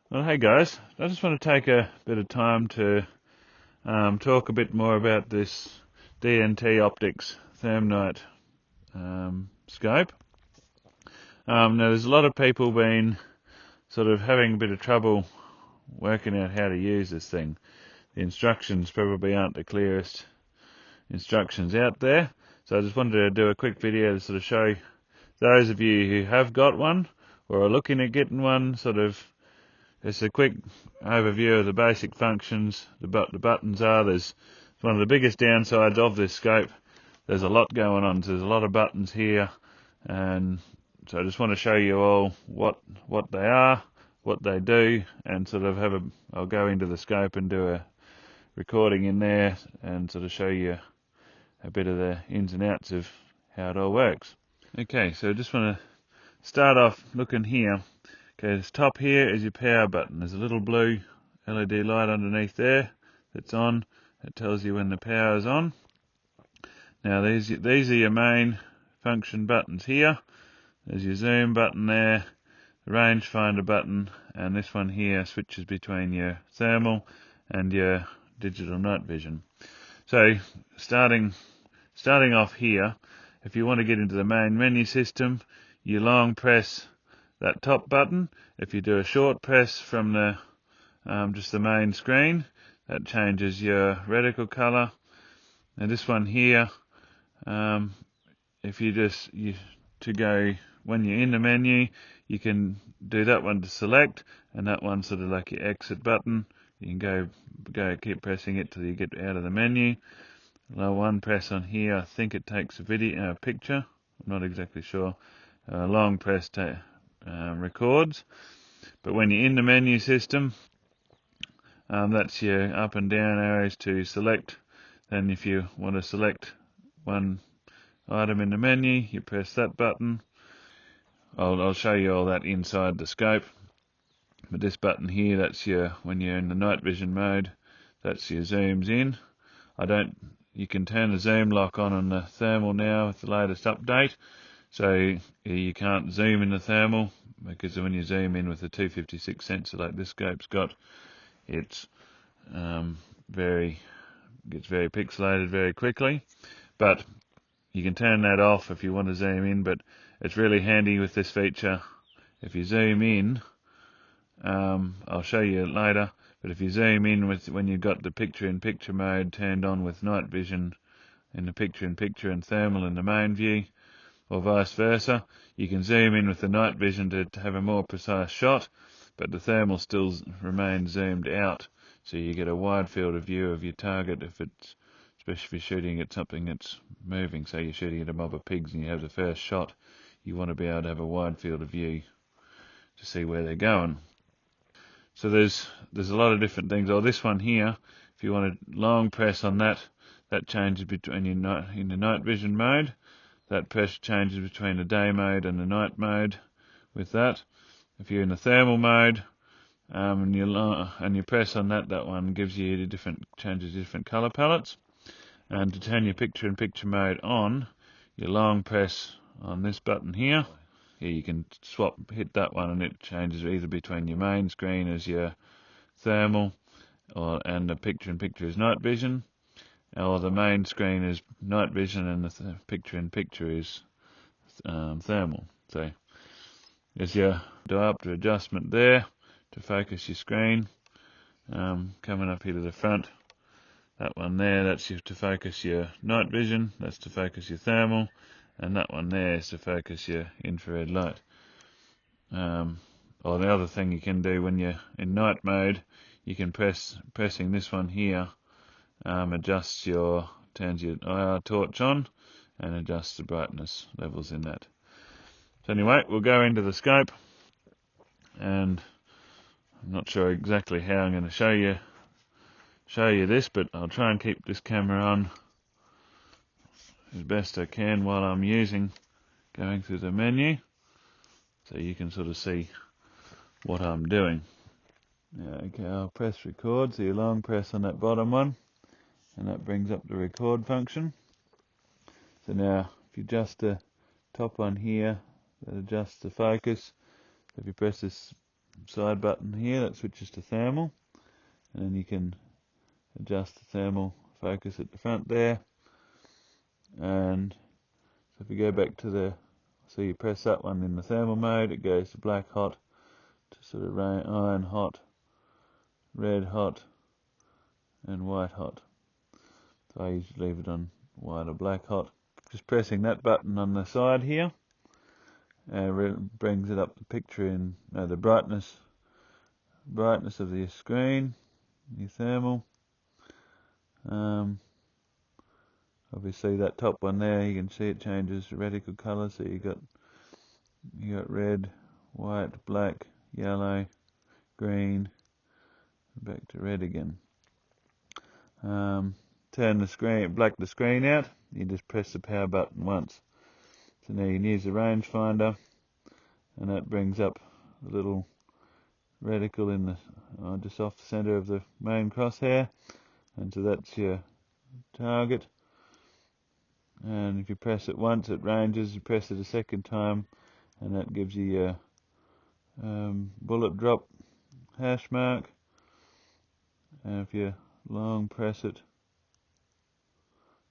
Well, hey guys, I just want to take a bit of time to talk a bit more about this DNT Optics Thermite scope. Now, there's a lot of people been sort of having a bit of trouble working out how to use this thing. The instructions probably aren't the clearest instructions out there, so I just wanted to do a quick video to sort of show those of you who have got one or are looking at getting one, sort of it's a quick overview of the basic functions. The buttons are, it's one of the biggest downsides of this scope. There's a lot going on, so there's a lot of buttons here, and so I just want to show you all what they are, what they do, and sort of I'll go into the scope and do a recording in there and sort of show you a bit of the ins and outs of how it all works. Okay, so I just want to start off looking here. Okay, this top here is your power button. There's a little blue LED light underneath there that's on. It tells you when the power is on. Now these are your main function buttons here. There's your zoom button there, the rangefinder button, and this one here switches between your thermal and your digital night vision. So starting off here, if you want to get into the main menu system, you long press that top button. If you do a short press from the just the main screen, that changes your reticle color. And this one here, if to go when you're in the menu, you can do that one to select, and that one's sort of like your exit button. You can go keep pressing it till you get out of the menu. One press on here, I think it takes a picture. I'm not exactly sure. Long press records. But when you're in the menu system, that's your up and down arrows to select. Then if you want to select one item in the menu, you press that button. I'll show you all that inside the scope. But this button here, that's when you're in the night vision mode, that's your zooms in. You can turn the zoom lock on the thermal now with the latest update. So you can't zoom in the thermal, because when you zoom in with the 256 sensor like this scope's got, gets very pixelated very quickly. But you can turn that off if you want to zoom in, but it's really handy with this feature. If you zoom in, I'll show you later, but if you zoom in when you've got the picture-in-picture mode turned on with night vision in the picture-in-picture and thermal in the main view, or vice versa, you can zoom in with the night vision to have a more precise shot, but the thermal still remains zoomed out, so you get a wide field of view of your target, especially if you're shooting at something that's moving. Say you're shooting at a mob of pigs and you have the first shot, you want to be able to have a wide field of view to see where they're going. So there's a lot of different things. This one here, if you want to long press on that changes between in the night vision mode. That pressure changes between the day mode and the night mode with that. If you're in the thermal mode, and you press on that one gives you changes different color palettes. And to turn your picture-in-picture mode on, you long press on this button here. Here you can hit that one, and it changes either between your main screen as your thermal, and the picture-in-picture is night vision, or the main screen is night vision and the picture-in-picture is thermal. So there's your diopter adjustment there to focus your screen. Coming up here to the front, that one there, that's to focus your night vision, that's to focus your thermal, and that one there is to focus your infrared light. Or the other thing you can do when you're in night mode, you can pressing this one here, turns your IR torch on and adjusts the brightness levels in that. So anyway, we'll go into the scope, and I'm not sure exactly how I'm going to show you this, but I'll try and keep this camera on as best I can while I'm going through the menu, so you can sort of see what I'm doing. Okay, I'll press record, so you long press on that bottom one, and that brings up the record function. So now, if you adjust the top one here, that adjusts the focus. If you press this side button here that switches to thermal, and then you can adjust the thermal focus at the front there. And so if you go back to the, so you press that one in the thermal mode, it goes to black hot, to sort of iron hot, red hot, and white hot. So I usually leave it on white or black hot. Just pressing that button on the side here brings it up the picture in the brightness of the screen, your thermal. Obviously that top one there, you can see it changes radical colour, so you got red, white, black, yellow, green, back to red again. Turn the screen, black the screen out, you just press the power button once. So now you can use the rangefinder, and that brings up a little reticle in the just off the centre of the main crosshair, and so that's your target. And if you press it once, it ranges. You press it a second time, and that gives you your bullet drop hash mark. And if you long press it,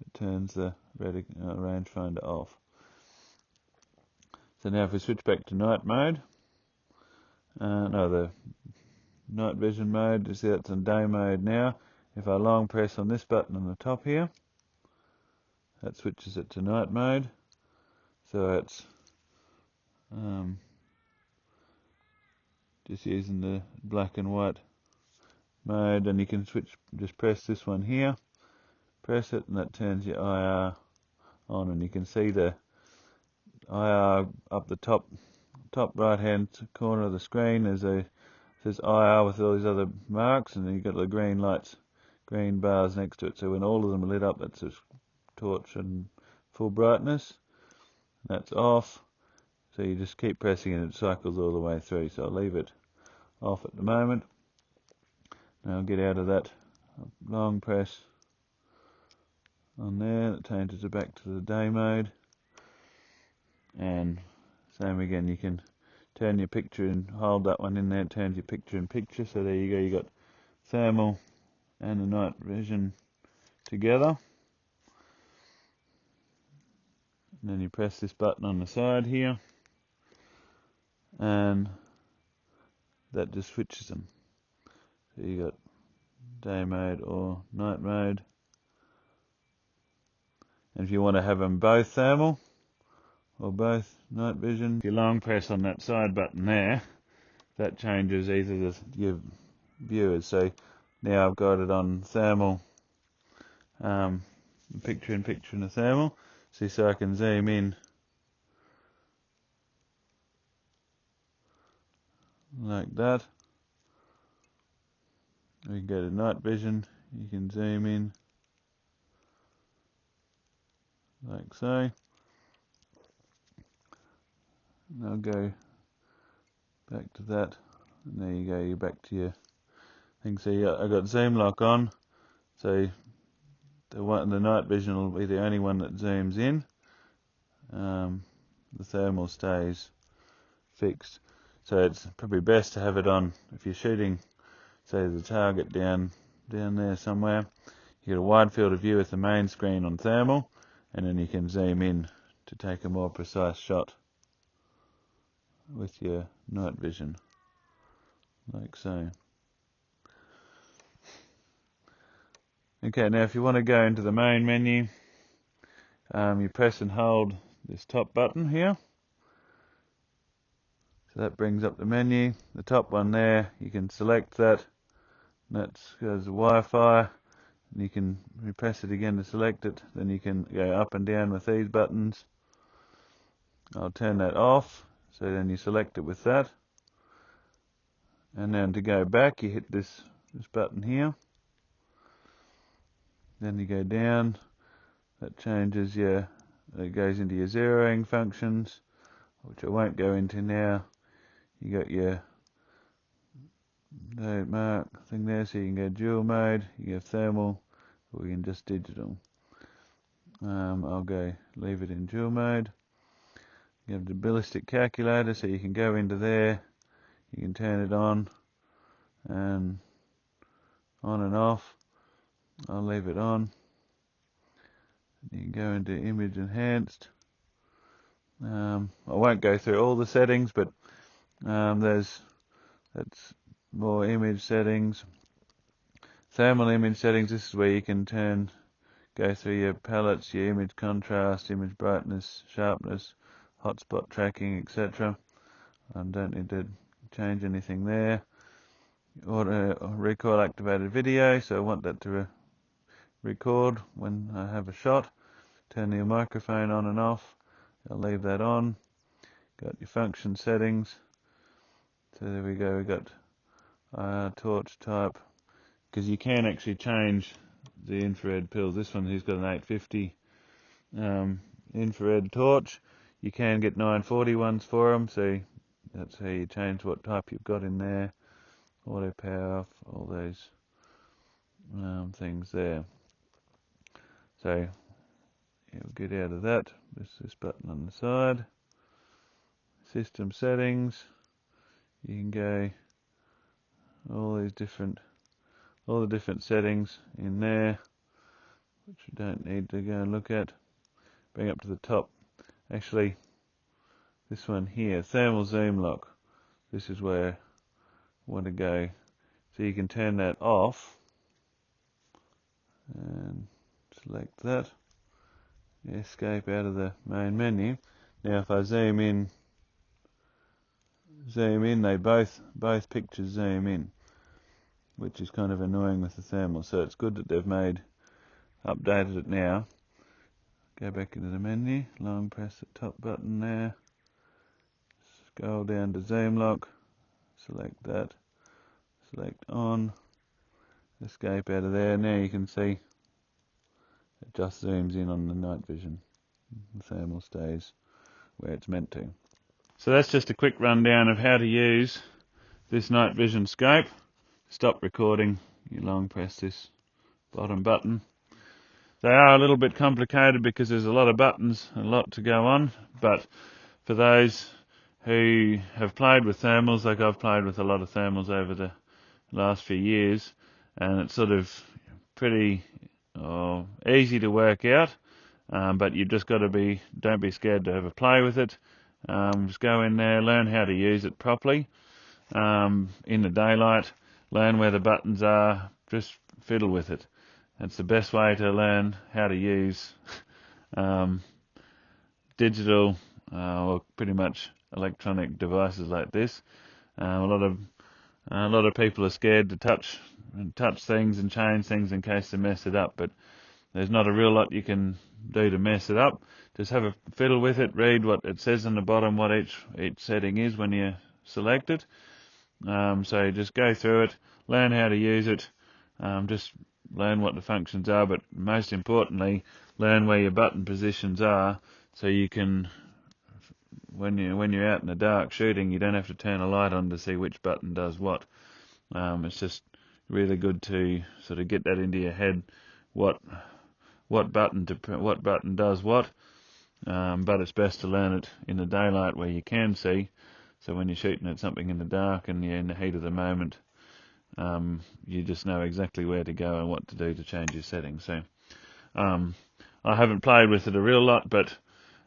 it turns the rangefinder off. So now if we switch back to night mode, the night vision mode, you see that's in day mode now. If I long press on this button on the top here, that switches it to night mode. So it's just using the black and white mode, and you can just press this one here, press it, and that turns your IR on, and you can see the IR up the top right hand corner of the screen. It says IR with all these other marks, and then you've got the green lights, green bars next to it. So when all of them are lit up, that's a torch and full brightness. That's off. So you just keep pressing and it cycles all the way through. So I'll leave it off at the moment. Now I'll get out of that long press on there. That changes it back to the day mode. And same again, you can turn your picture and hold that one in there, it turns your picture in picture. So there you go, you got thermal and the night vision together. And then you press this button on the side here, and that just switches them. So you got day mode or night mode. And if you want to have them both thermal or both night vision, if you long press on that side button there, that changes either your viewers. So now I've got it on thermal, picture in picture in the thermal. See, so I can zoom in like that. We can go to night vision, you can zoom in like so. And I'll go back to that, and there you go, you're back to your thing. So I got zoom lock on, so the night vision will be the only one that zooms in. The thermal stays fixed. So it's probably best to have it on if you're shooting, say, the target down there somewhere. You get a wide field of view with the main screen on thermal, and then you can zoom in to take a more precise shot with your night vision, like so. Okay, now if you want to go into the main menu, you press and hold this top button here. So that brings up the menu. The top one there, you can select that. That goes to Wi-Fi. And you can repress it again to select it. Then you can go up and down with these buttons. I'll turn that off. So then you select it with that. And then to go back, you hit this button here. Then you go down. That changes it goes into your zeroing functions, which I won't go into now. You got your note mark thing there, so you can go dual mode, you have thermal, or you can just digital. I'll go leave it in dual mode. You have the ballistic calculator, so you can go into there, You can turn it on and off. I'll leave it on. You can go into image enhanced. I won't go through all the settings, but that's more image settings. Thermal image settings, this is where you can go through your palettes, your image contrast, image brightness, sharpness, hotspot tracking, etc. I don't need to change anything there. Auto recoil activated video, so I want that to record when I have a shot. Turn your microphone on and off. I'll leave that on. Got your function settings. So there we go, we got torch type, because you can actually change the infrared pills. This one here's got an 850 infrared torch. You can get 940 ones for them, so that's how you change what type you've got in there. Auto power off, all those things there. So you'll get out of that. This button on the side. System settings. You can go all the different settings in there, which you don't need to go and look at. Bring up to the top. Actually, this one here, thermal zoom lock. This is where I want to go. So you can turn that off and select that. Escape out of the main menu. Now if I zoom in, they both pictures zoom in, which is kind of annoying with the thermal. So it's good that they've updated it now. Go back into the menu, long press the top button there, scroll down to zoom lock, select that, select on, escape out of there. Now you can see it just zooms in on the night vision. The thermal stays where it's meant to. So that's just a quick rundown of how to use this night vision scope. Stop recording, you long press this bottom button. They are a little bit complicated because there's a lot of buttons, a lot to go on, but for those who have played with thermals, like I've played with a lot of thermals over the last few years, and it's sort of pretty easy to work out, but you've just got to don't be scared to have a play with it. Just go in there, learn how to use it properly in the daylight, learn where the buttons are, just fiddle with it. That's the best way to learn how to use digital or pretty much electronic devices like this. A lot of people are scared to touch things and change things in case they mess it up, but there's not a real lot you can do to mess it up. Just have a fiddle with it, read what it says on the bottom, what each setting is when you select it. So just go through it, learn how to use it, just learn what the functions are, but most importantly, learn where your button positions are, so you can, when you're out in the dark shooting, you don't have to turn a light on to see which button does what. It's just really good to sort of get that into your head, what button does what. But it's best to learn it in the daylight where you can see, so when you're shooting at something in the dark and you're in the heat of the moment, you just know exactly where to go and what to do to change your settings. So I haven't played with it a real lot, but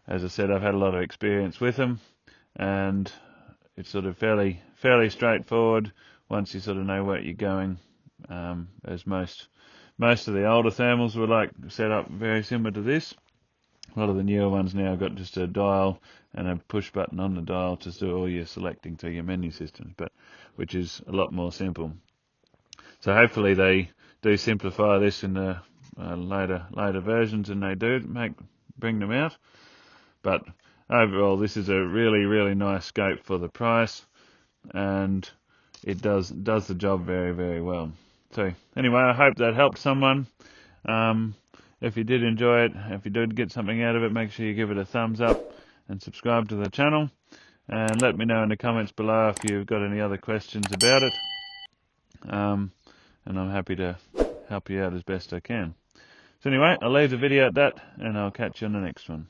as I said, I've had a lot of experience with them, and it's sort of fairly straightforward once you sort of know where you're going. As most of the older thermals were set up very similar to this. A lot of the newer ones now have got just a dial and a push button on the dial to do all your selecting through your menu systems, which is a lot more simple. So hopefully they do simplify this in the later versions, and they do bring them out. But overall, this is a really nice scope for the price, and it does the job very, very well. So anyway, I hope that helped someone. If you did enjoy it, if you did get something out of it, make sure you give it a thumbs up and subscribe to the channel, and let me know in the comments below if you've got any other questions about it, and I'm happy to help you out as best I can. So anyway, I'll leave the video at that, and I'll catch you on the next one.